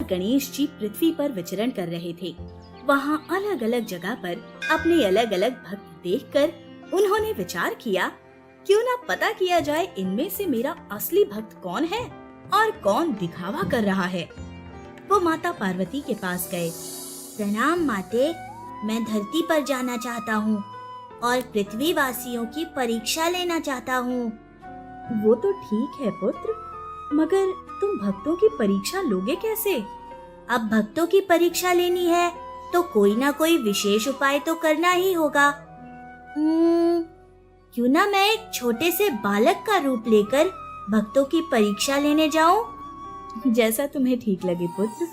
गणेश जी पृथ्वी पर विचरण कर रहे थे। वहाँ अलग अलग जगह पर अपने अलग अलग भक्त देखकर उन्होंने विचार किया, क्यों ना पता किया जाए इनमें से मेरा असली भक्त कौन है और कौन दिखावा कर रहा है। वो माता पार्वती के पास गए। प्रणाम माते, मैं धरती पर जाना चाहता हूँ और पृथ्वी वासियों की परीक्षा लेना चाहता हूँ। वो तो ठीक है पुत्र, मगर तुम भक्तों की परीक्षा लोगे कैसे? अब भक्तों की परीक्षा लेनी है तो कोई ना कोई विशेष उपाय तो करना ही होगा। क्यों ना मैं एक छोटे से बालक का रूप लेकर भक्तों की परीक्षा लेने जाऊं? जैसा तुम्हें ठीक लगे पुत्र।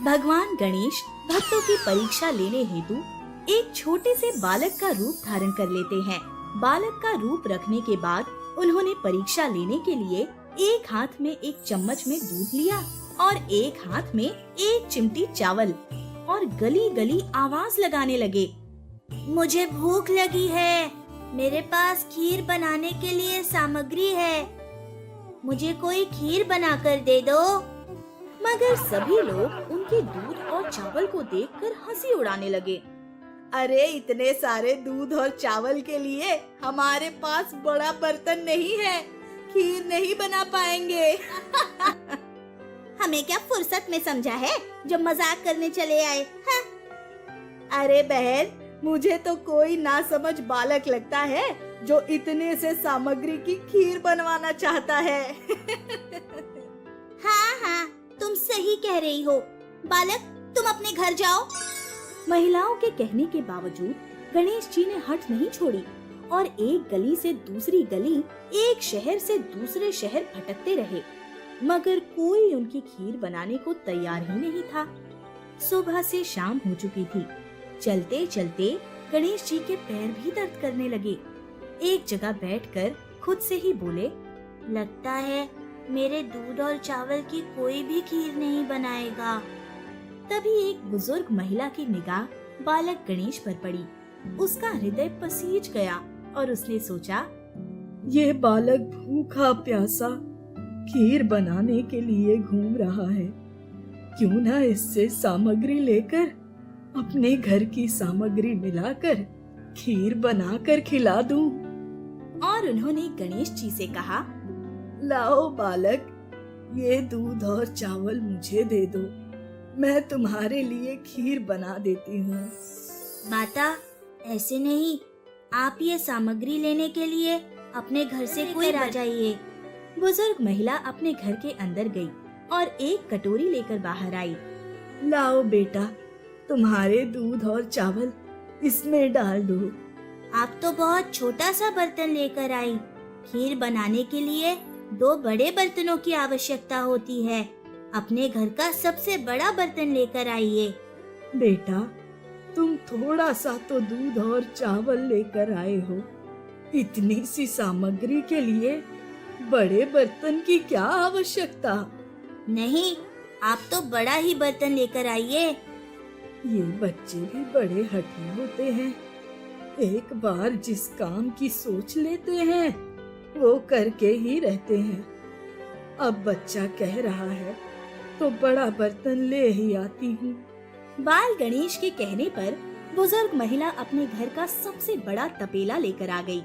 भगवान गणेश भक्तों की परीक्षा लेने हेतु एक छोटे से बालक का रूप धारण कर लेते हैं। बालक का रूप रखने के बाद उन्होंने परीक्षा लेने के लिए एक हाथ में एक चम्मच में दूध लिया और एक हाथ में एक चिमटी चावल और गली गली आवाज लगाने लगे। मुझे भूख लगी है, मेरे पास खीर बनाने के लिए सामग्री है, मुझे कोई खीर बनाकर दे दो। मगर सभी लोग उनके दूध और चावल को देखकर हंसी उड़ाने लगे। अरे इतने सारे दूध और चावल के लिए हमारे पास बड़ा बर्तन नहीं है, खीर नहीं बना पाएंगे। हमें क्या फुर्सत में समझा है जो मजाक करने चले आए? हाँ? अरे बहन, मुझे तो कोई नासमझ बालक लगता है जो इतने से सामग्री की खीर बनवाना चाहता है। हाँ, तुम सही कह रही हो। बालक, तुम अपने घर जाओ। महिलाओं के कहने के बावजूद गणेश जी ने हट नहीं छोड़ी और एक गली से दूसरी गली, एक शहर से दूसरे शहर भटकते रहे, मगर कोई उनकी खीर बनाने को तैयार ही नहीं था। सुबह से शाम हो चुकी थी। चलते चलते गणेश जी के पैर भी दर्द करने लगे। एक जगह बैठकर खुद से ही बोले, लगता है मेरे दूध और चावल की कोई भी खीर नहीं बनाएगा। तभी एक बुजुर्ग महिला की निगाह बालक गणेश पर पड़ी। उसका हृदय पसीज गया और उसने सोचा, ये बालक भूखा प्यासा खीर बनाने के लिए घूम रहा है, क्यों ना इससे सामग्री लेकर अपने घर की सामग्री मिलाकर खीर बनाकर खिला दूं। और उन्होंने गणेश जी से कहा, लाओ बालक, ये दूध और चावल मुझे दे दो, मैं तुम्हारे लिए खीर बना देती हूँ। माता, ऐसे नहीं, आप ये सामग्री लेने के लिए अपने घर से कोई आ जाइए। बुजुर्ग महिला अपने घर के अंदर गई और एक कटोरी लेकर बाहर आई। लाओ बेटा, तुम्हारे दूध और चावल इसमें डाल दो। आप तो बहुत छोटा सा बर्तन लेकर आई। खीर बनाने के लिए 2 बड़े बर्तनों की आवश्यकता होती है। अपने घर का सबसे बड़ा बर्तन लेकर आइए। बेटा, तुम थोड़ा सा तो दूध और चावल लेकर आए हो, इतनी सी सामग्री के लिए बड़े बर्तन की क्या आवश्यकता? नहीं, आप तो बड़ा ही बर्तन लेकर आइए। ये बच्चे भी बड़े हठी होते हैं, एक बार जिस काम की सोच लेते हैं वो करके ही रहते हैं। अब बच्चा कह रहा है तो बड़ा बर्तन ले ही आती हूँ। बाल गणेश के कहने पर बुजुर्ग महिला अपने घर का सबसे बड़ा तपेला लेकर आ गई।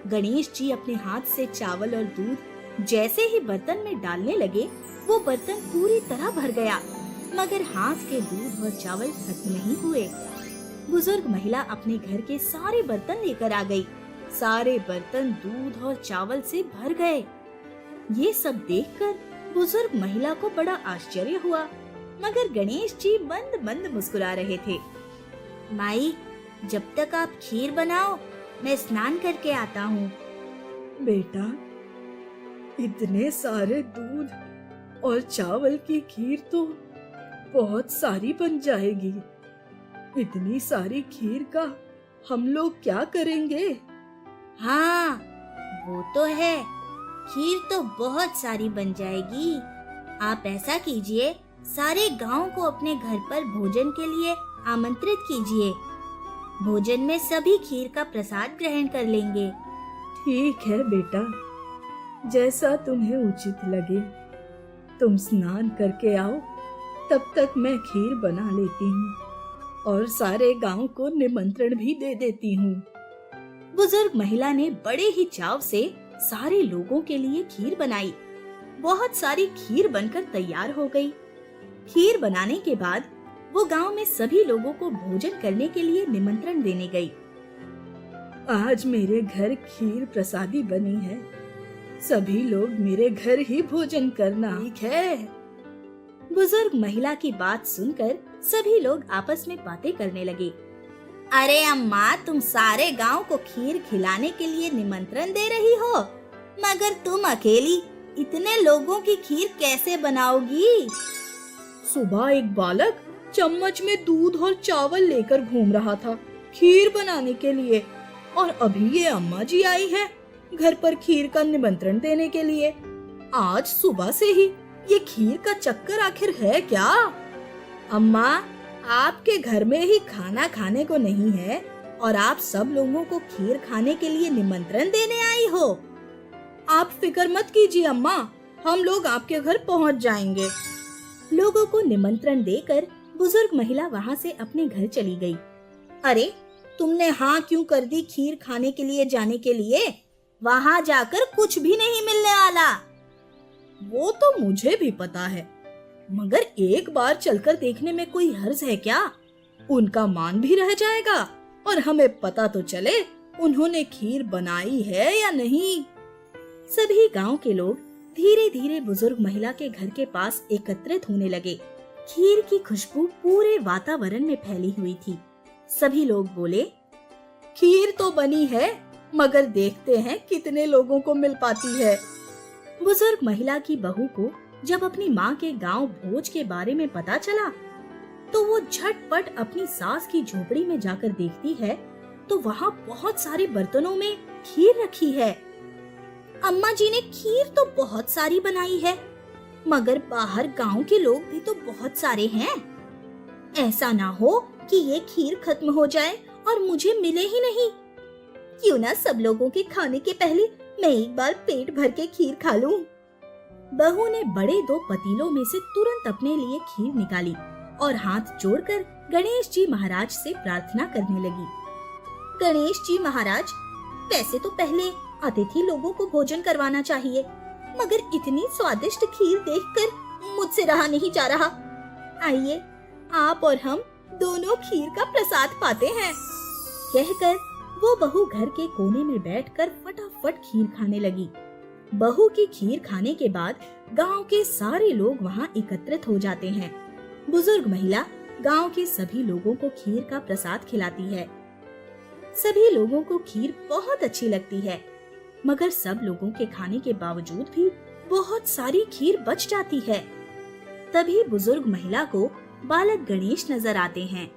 गणेश जी अपने हाथ से चावल और दूध जैसे ही बर्तन में डालने लगे, वो बर्तन पूरी तरह भर गया, मगर हाथ के दूध और चावल खत्म नहीं हुए। बुजुर्ग महिला अपने घर के सारे बर्तन लेकर आ गई। सारे बर्तन दूध और चावल से भर गए। ये सब देखकर बुजुर्ग महिला को बड़ा आश्चर्य हुआ, मगर गणेश जी मंद मंद मुस्कुरा रहे थे। माई, जब तक आप खीर बनाओ, मैं स्नान करके आता हूँ। बेटा, इतने सारे दूध और चावल की खीर तो बहुत सारी बन जाएगी। इतनी सारी खीर का हम लोग क्या करेंगे? हाँ, वो तो है, खीर तो बहुत सारी बन जाएगी। आप ऐसा कीजिए, सारे गांव को अपने घर पर भोजन के लिए आमंत्रित कीजिए। भोजन में सभी खीर का प्रसाद ग्रहण कर लेंगे। ठीक है बेटा, जैसा तुम्हें उचित लगे। तुम स्नान करके आओ, तब तक मैं खीर बना लेती हूँ और सारे गांव को निमंत्रण भी दे देती हूँ। बुजुर्ग महिला ने बड़े ही चाव से सारे लोगों के लिए खीर बनाई। बहुत सारी खीर बनकर तैयार हो गई। खीर बनाने के बाद वो गांव में सभी लोगों को भोजन करने के लिए निमंत्रण देने गई। आज मेरे घर खीर प्रसादी बनी है, सभी लोग मेरे घर ही भोजन करना। ठीक है। बुजुर्ग महिला की बात सुनकर सभी लोग आपस में बातें करने लगे। अरे अम्मा, तुम सारे गांव को खीर खिलाने के लिए निमंत्रण दे रही हो, मगर तुम अकेली इतने लोगों की खीर कैसे बनाओगी? सुबह एक बालक चम्मच में दूध और चावल लेकर घूम रहा था खीर बनाने के लिए, और अभी ये अम्मा जी आई है घर पर खीर का निमंत्रण देने के लिए। आज सुबह से ही ये खीर का चक्कर आखिर है क्या? अम्मा, आपके घर में ही खाना खाने को नहीं है और आप सब लोगों को खीर खाने के लिए निमंत्रण देने आई हो। आप फिक्र मत कीजिए अम्मा, हम लोग आपके घर पहुंच जाएंगे। लोगों को निमंत्रण देकर बुजुर्ग महिला वहाँ से अपने घर चली गई। अरे, तुमने हाँ क्यों कर दी खीर खाने के लिए जाने के लिए? वहाँ जाकर कुछ भी नहीं मिलने वाला। वो तो मुझे भी पता है, मगर एक बार चलकर देखने में कोई हर्ज है क्या? उनका मान भी रह जाएगा और हमें पता तो चले उन्होंने खीर बनाई है या नहीं। सभी गांव के लोग धीरे धीरे बुजुर्ग महिला के घर के पास एकत्रित होने लगे। खीर की खुशबू पूरे वातावरण में फैली हुई थी। सभी लोग बोले, खीर तो बनी है, मगर देखते हैं कितने लोगों को मिल पाती है। बुजुर्ग महिला की बहू को जब अपनी माँ के गांव भोज के बारे में पता चला, तो वो झटपट अपनी सास की झोपड़ी में जाकर देखती है तो वहाँ बहुत सारे बर्तनों में खीर रखी है। अम्मा जी ने खीर तो बहुत सारी बनाई है, मगर बाहर गांव के लोग भी तो बहुत सारे हैं। ऐसा ना हो कि ये खीर खत्म हो जाए और मुझे मिले ही नहीं। क्यों ना सब लोगों के खाने के पहले मैं एक बार पेट भर के खीर खा लूं। बहू ने बड़े 2 पतीलों में से तुरंत अपने लिए खीर निकाली और हाथ जोड़कर गणेश जी महाराज से प्रार्थना करने लगी। गणेश जी महाराज, वैसे तो पहले अतिथि लोगों को भोजन करवाना चाहिए, मगर इतनी स्वादिष्ट खीर देखकर मुझसे रहा नहीं जा रहा। आइए, आप और हम दोनों खीर का प्रसाद पाते हैं। कहकर वो बहू घर के कोने में बैठकर फटाफट खीर खाने लगी। बहू की खीर खाने के बाद गांव के सारे लोग वहां एकत्रित हो जाते हैं। बुजुर्ग महिला गांव के सभी लोगों को खीर का प्रसाद खिलाती है। सभी लोगों को खीर बहुत अच्छी लगती है, मगर सब लोगों के खाने के बावजूद भी बहुत सारी खीर बच जाती है। तभी बुजुर्ग महिला को बालक गणेश नजर आते हैं।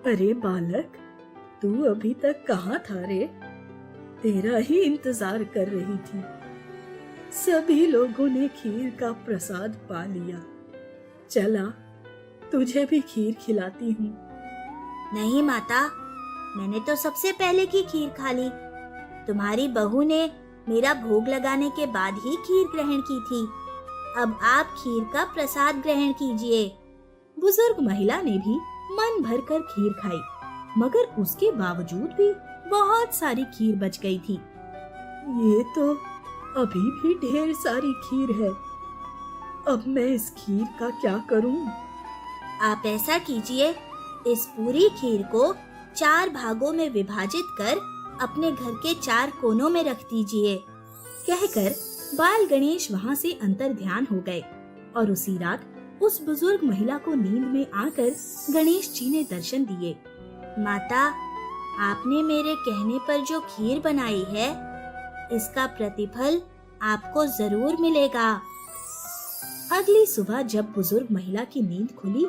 अरे बालक, तू अभी तक कहाँ था रे? तेरा ही इंतजार कर रही थी। सभी लोगों ने खीर का प्रसाद पा लिया। चला, तुझे भी खीर खिलाती हूँ। नहीं माता, मैंने तो सबसे पहले की खीर खा ली। तुम्हारी बहू ने मेरा भोग लगाने के बाद ही खीर ग्रहण की थी। अब आप खीर का प्रसाद ग्रहण कीजिए। बुजुर्ग महिला ने भी मन भरकर खीर खाई, मगर उसके बावजूद भी बहुत सारी खीर बच गई थी। ये तो अभी भी ढेर सारी खीर है। अब मैं इस खीर का क्या करूं? आप ऐसा कीजिए, इस पूरी खीर को 4 भागों में विभाजित कर अपने घर के 4 कोनों में रख दीजिए। कहकर बाल गणेश वहाँ से अंतर ध्यान हो गए और उसी रात उस बुजुर्ग महिला को नींद में आकर गणेश जी ने दर्शन दिए। माता, आपने मेरे कहने पर जो खीर बनाई है, इसका प्रतिफल आपको जरूर मिलेगा। अगली सुबह जब बुजुर्ग महिला की नींद खुली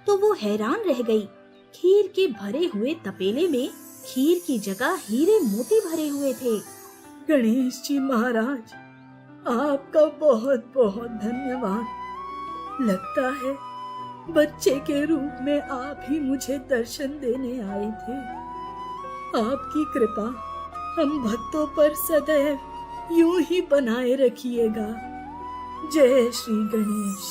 तो वो हैरान रह गई। खीर के भरे हुए तपेले में खीर की जगह हीरे मोती भरे हुए थे। गणेश जी महाराज, आपका बहुत बहुत धन्यवाद। लगता है बच्चे के रूप में आप ही मुझे दर्शन देने आए थे। आपकी कृपा हम भक्तों पर सदैव यूं ही बनाए रखिएगा। जय श्री गणेश।